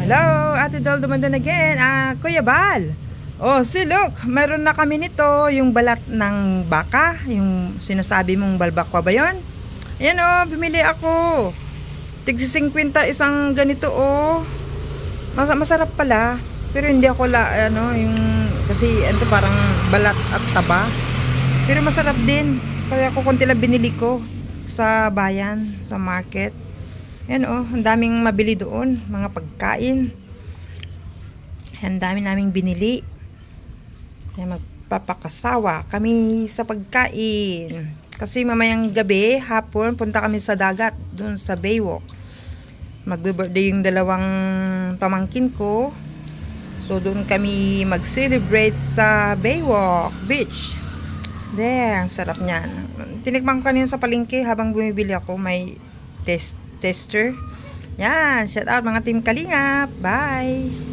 Hello, Ate Dol Dumandun again. Kuya Bal. Oh, see, look, mayroon na kami nito, yung balat ng baka, yung sinasabi mong balbakwa ba yun? Ayan oh, bumili ako. Tigsi 50 isang ganito oh. Masarap pala. Pero hindi ako kasi ito parang balat at taba. Pero masarap din. Kaya ako konti lang binili ko sa bayan, sa market. Ayan oh, ang daming mabili doon, mga pagkain. Ang dami naming binili. Kaya magpapakasawa kami sa pagkain. Kasi mamayang gabi, hapon, punta kami sa dagat, doon sa Baywalk. Magbe-birthday yung dalawang pamangkin ko. So doon kami mag-celebrate sa Baywalk Beach. There, ang sarap niyan. Tinikman ko kanina sa palengke habang bumibili ako, may tester. Yan, shout out mga Team Kalingap. Bye!